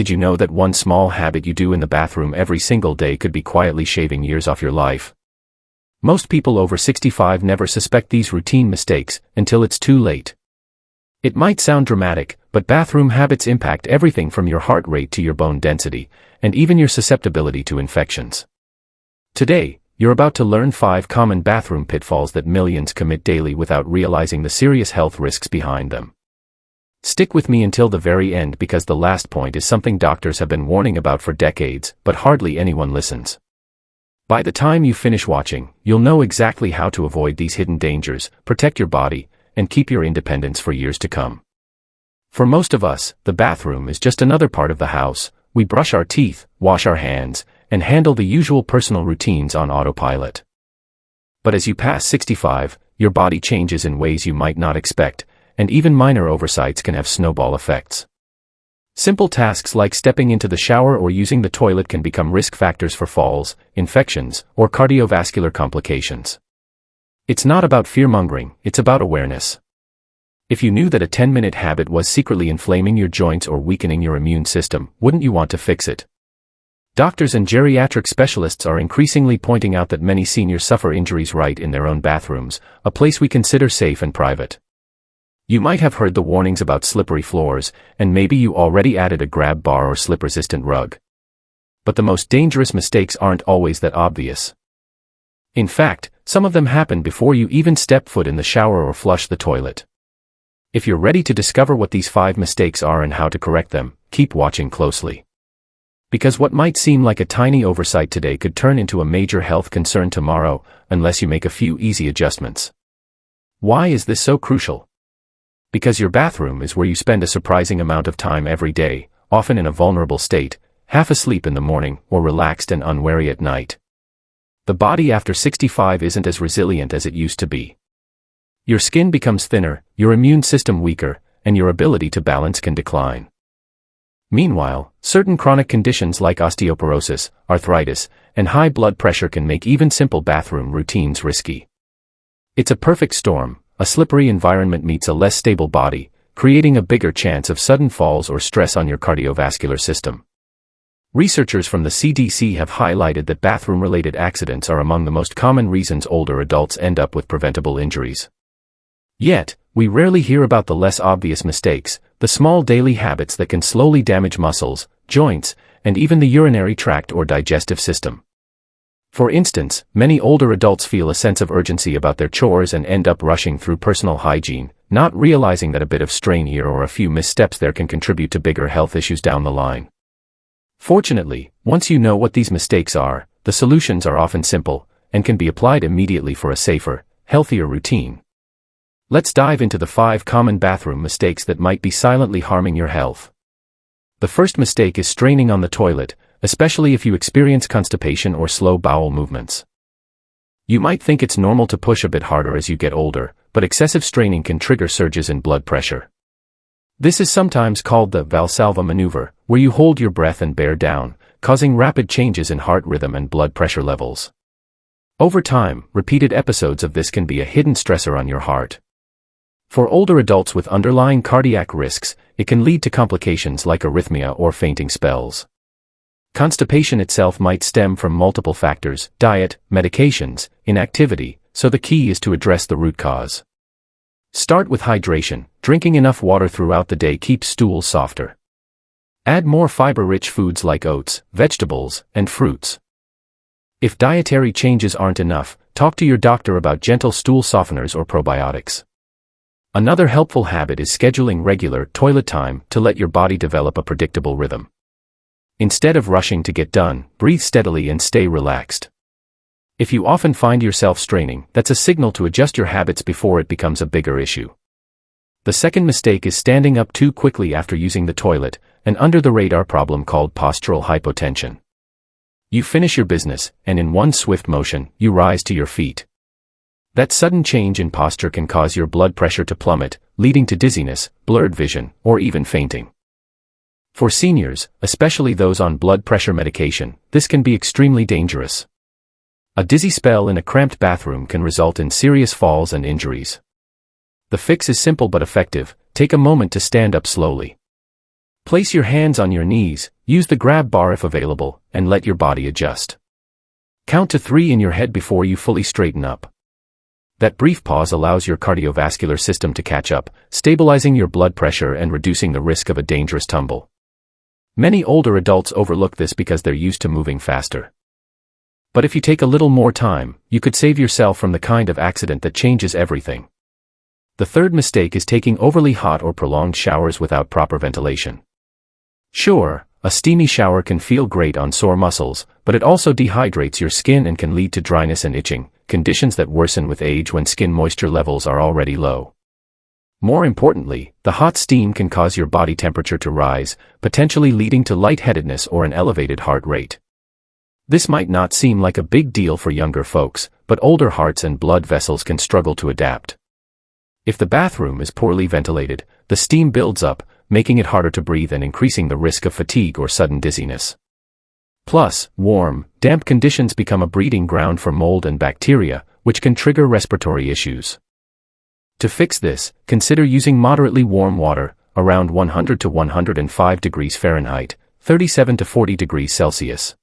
Did you know that one small habit you do in the bathroom every single day could be quietly shaving years off your life? Most people over 65 never suspect these routine mistakes until it's too late. It might sound dramatic, but bathroom habits impact everything from your heart rate to your bone density, and even your susceptibility to infections. Today, you're about to learn 5 common bathroom pitfalls that millions commit daily without realizing the serious health risks behind them. Stick with me until the very end because the last point is something doctors have been warning about for decades, but hardly anyone listens. By the time you finish watching, you'll know exactly how to avoid these hidden dangers, protect your body, and keep your independence for years to come. For most of us, the bathroom is just another part of the house. We brush our teeth, wash our hands, and handle the usual personal routines on autopilot. But as you pass 65, your body changes in ways you might not expect, and even minor oversights can have snowball effects. Simple tasks like stepping into the shower or using the toilet can become risk factors for falls, infections, or cardiovascular complications. It's not about fear-mongering, it's about awareness. If you knew that a 10-minute habit was secretly inflaming your joints or weakening your immune system, wouldn't you want to fix it? Doctors and geriatric specialists are increasingly pointing out that many seniors suffer injuries right in their own bathrooms, a place we consider safe and private. You might have heard the warnings about slippery floors, and maybe you already added a grab bar or slip-resistant rug. But the most dangerous mistakes aren't always that obvious. In fact, some of them happen before you even step foot in the shower or flush the toilet. If you're ready to discover what these 5 mistakes are and how to correct them, keep watching closely. Because what might seem like a tiny oversight today could turn into a major health concern tomorrow, unless you make a few easy adjustments. Why is this so crucial? Because your bathroom is where you spend a surprising amount of time every day, often in a vulnerable state, half asleep in the morning, or relaxed and unwary at night. The body after 65 isn't as resilient as it used to be. Your skin becomes thinner, your immune system weaker, and your ability to balance can decline. Meanwhile, certain chronic conditions like osteoporosis, arthritis, and high blood pressure can make even simple bathroom routines risky. It's a perfect storm. A slippery environment meets a less stable body, creating a bigger chance of sudden falls or stress on your cardiovascular system. Researchers from the CDC have highlighted that bathroom-related accidents are among the most common reasons older adults end up with preventable injuries. Yet, we rarely hear about the less obvious mistakes, the small daily habits that can slowly damage muscles, joints, and even the urinary tract or digestive system. For instance, many older adults feel a sense of urgency about their chores and end up rushing through personal hygiene, not realizing that a bit of strain here or a few missteps there can contribute to bigger health issues down the line. Fortunately, once you know what these mistakes are, the solutions are often simple, and can be applied immediately for a safer, healthier routine. Let's dive into the 5 common bathroom mistakes that might be silently harming your health. The first mistake is straining on the toilet, especially if you experience constipation or slow bowel movements. You might think it's normal to push a bit harder as you get older, but excessive straining can trigger surges in blood pressure. This is sometimes called the Valsalva maneuver, where you hold your breath and bear down, causing rapid changes in heart rhythm and blood pressure levels. Over time, repeated episodes of this can be a hidden stressor on your heart. For older adults with underlying cardiac risks, it can lead to complications like arrhythmia or fainting spells. Constipation itself might stem from multiple factors: diet, medications, inactivity, so the key is to address the root cause. Start with hydration. Drinking enough water throughout the day keeps stools softer. Add more fiber-rich foods like oats, vegetables, and fruits. If dietary changes aren't enough, talk to your doctor about gentle stool softeners or probiotics. Another helpful habit is scheduling regular toilet time to let your body develop a predictable rhythm. Instead of rushing to get done, breathe steadily and stay relaxed. If you often find yourself straining, that's a signal to adjust your habits before it becomes a bigger issue. The second mistake is standing up too quickly after using the toilet, an under-the-radar problem called postural hypotension. You finish your business, and in one swift motion, you rise to your feet. That sudden change in posture can cause your blood pressure to plummet, leading to dizziness, blurred vision, or even fainting. For seniors, especially those on blood pressure medication, this can be extremely dangerous. A dizzy spell in a cramped bathroom can result in serious falls and injuries. The fix is simple but effective. Take a moment to stand up slowly. Place your hands on your knees, use the grab bar if available, and let your body adjust. Count to 3 in your head before you fully straighten up. That brief pause allows your cardiovascular system to catch up, stabilizing your blood pressure and reducing the risk of a dangerous tumble. Many older adults overlook this because they're used to moving faster. But if you take a little more time, you could save yourself from the kind of accident that changes everything. The third mistake is taking overly hot or prolonged showers without proper ventilation. Sure, a steamy shower can feel great on sore muscles, but it also dehydrates your skin and can lead to dryness and itching, conditions that worsen with age when skin moisture levels are already low. More importantly, the hot steam can cause your body temperature to rise, potentially leading to lightheadedness or an elevated heart rate. This might not seem like a big deal for younger folks, but older hearts and blood vessels can struggle to adapt. If the bathroom is poorly ventilated, the steam builds up, making it harder to breathe and increasing the risk of fatigue or sudden dizziness. Plus, warm, damp conditions become a breeding ground for mold and bacteria, which can trigger respiratory issues. To fix this, consider using moderately warm water, around 100 to 105 degrees Fahrenheit, 37 to 40 degrees Celsius.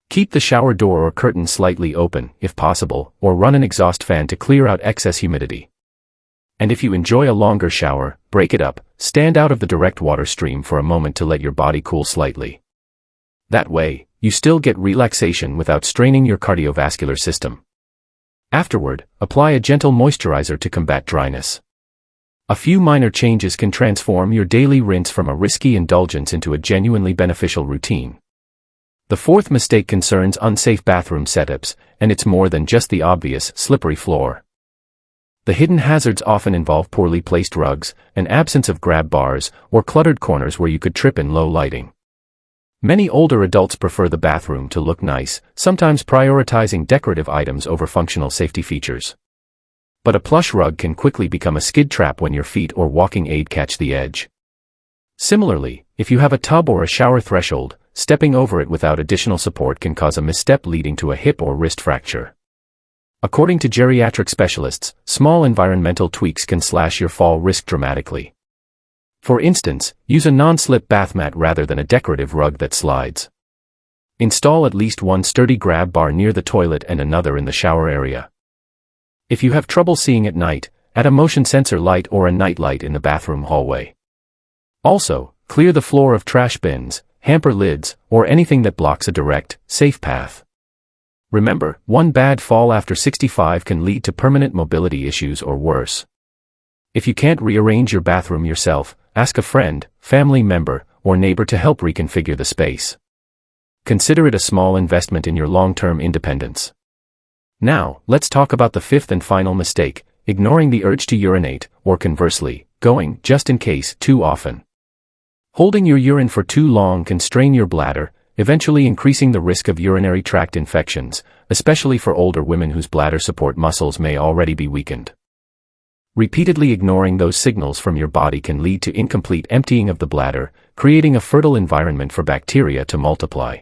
Keep the shower door or curtain slightly open, if possible, or run an exhaust fan to clear out excess humidity. And if you enjoy a longer shower, break it up, stand out of the direct water stream for a moment to let your body cool slightly. That way, you still get relaxation without straining your cardiovascular system. Afterward, apply a gentle moisturizer to combat dryness. A few minor changes can transform your daily rinse from a risky indulgence into a genuinely beneficial routine. The fourth mistake concerns unsafe bathroom setups, and it's more than just the obvious slippery floor. The hidden hazards often involve poorly placed rugs, an absence of grab bars, or cluttered corners where you could trip in low lighting. Many older adults prefer the bathroom to look nice, sometimes prioritizing decorative items over functional safety features. But a plush rug can quickly become a skid trap when your feet or walking aid catch the edge. Similarly, if you have a tub or a shower threshold, stepping over it without additional support can cause a misstep leading to a hip or wrist fracture. According to geriatric specialists, small environmental tweaks can slash your fall risk dramatically. For instance, use a non-slip bath mat rather than a decorative rug that slides. Install at least one sturdy grab bar near the toilet and another in the shower area. If you have trouble seeing at night, add a motion sensor light or a night light in the bathroom hallway. Also, clear the floor of trash bins, hamper lids, or anything that blocks a direct, safe path. Remember, one bad fall after 65 can lead to permanent mobility issues or worse. If you can't rearrange your bathroom yourself, ask a friend, family member, or neighbor to help reconfigure the space. Consider it a small investment in your long-term independence. Now, let's talk about the fifth and final mistake, ignoring the urge to urinate, or conversely, going, just in case, too often. Holding your urine for too long can strain your bladder, eventually increasing the risk of urinary tract infections, especially for older women whose bladder support muscles may already be weakened. Repeatedly ignoring those signals from your body can lead to incomplete emptying of the bladder, creating a fertile environment for bacteria to multiply.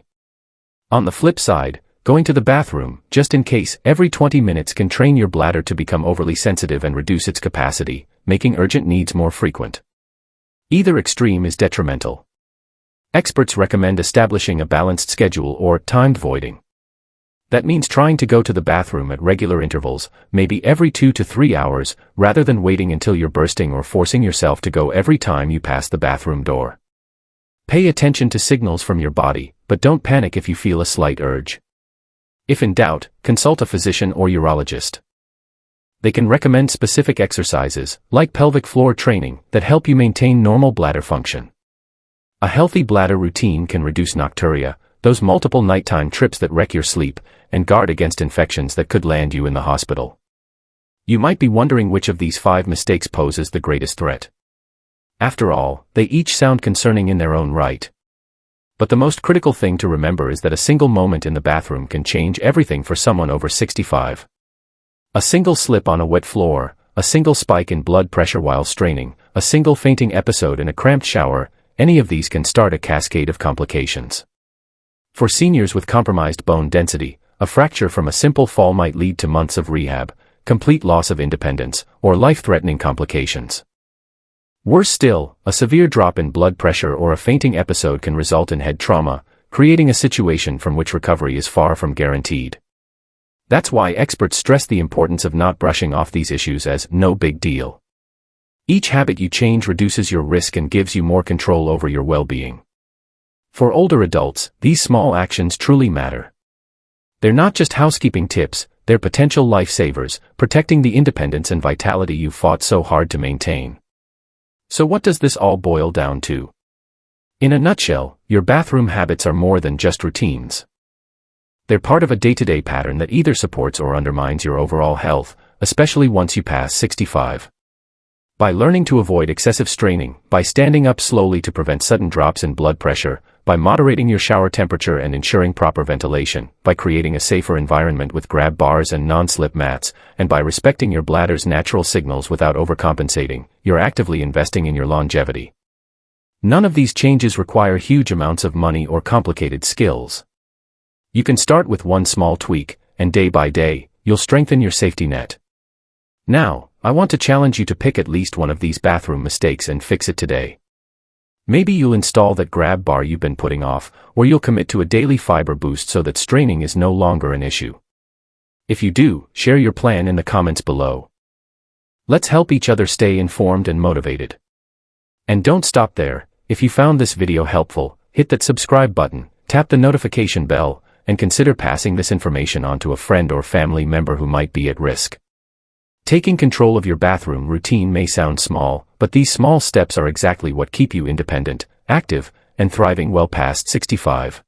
On the flip side, going to the bathroom, just in case, every 20 minutes can train your bladder to become overly sensitive and reduce its capacity, making urgent needs more frequent. Either extreme is detrimental. Experts recommend establishing a balanced schedule or timed voiding. That means trying to go to the bathroom at regular intervals, maybe every 2 to 3 hours, rather than waiting until you're bursting or forcing yourself to go every time you pass the bathroom door. Pay attention to signals from your body, but don't panic if you feel a slight urge. If in doubt, consult a physician or urologist. They can recommend specific exercises, like pelvic floor training, that help you maintain normal bladder function. A healthy bladder routine can reduce nocturia, those multiple nighttime trips that wreck your sleep, and guard against infections that could land you in the hospital. You might be wondering which of these 5 mistakes poses the greatest threat. After all, they each sound concerning in their own right. But the most critical thing to remember is that a single moment in the bathroom can change everything for someone over 65. A single slip on a wet floor, a single spike in blood pressure while straining, a single fainting episode in a cramped shower, any of these can start a cascade of complications. For seniors with compromised bone density, a fracture from a simple fall might lead to months of rehab, complete loss of independence, or life-threatening complications. Worse still, a severe drop in blood pressure or a fainting episode can result in head trauma, creating a situation from which recovery is far from guaranteed. That's why experts stress the importance of not brushing off these issues as no big deal. Each habit you change reduces your risk and gives you more control over your well-being. For older adults, these small actions truly matter. They're not just housekeeping tips, they're potential lifesavers, protecting the independence and vitality you've fought so hard to maintain. So what does this all boil down to? In a nutshell, your bathroom habits are more than just routines. They're part of a day-to-day pattern that either supports or undermines your overall health, especially once you pass 65. By learning to avoid excessive straining, by standing up slowly to prevent sudden drops in blood pressure, by moderating your shower temperature and ensuring proper ventilation, by creating a safer environment with grab bars and non-slip mats, and by respecting your bladder's natural signals without overcompensating, you're actively investing in your longevity. None of these changes require huge amounts of money or complicated skills. You can start with one small tweak, and day by day, you'll strengthen your safety net. Now, I want to challenge you to pick at least one of these bathroom mistakes and fix it today. Maybe you'll install that grab bar you've been putting off, or you'll commit to a daily fiber boost so that straining is no longer an issue. If you do, share your plan in the comments below. Let's help each other stay informed and motivated. And don't stop there. If you found this video helpful, hit that subscribe button, tap the notification bell, and consider passing this information on to a friend or family member who might be at risk. Taking control of your bathroom routine may sound small, but these small steps are exactly what keep you independent, active, and thriving well past 65.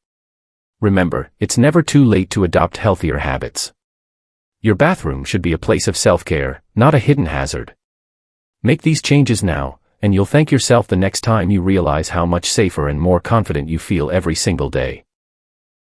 Remember, it's never too late to adopt healthier habits. Your bathroom should be a place of self-care, not a hidden hazard. Make these changes now, and you'll thank yourself the next time you realize how much safer and more confident you feel every single day.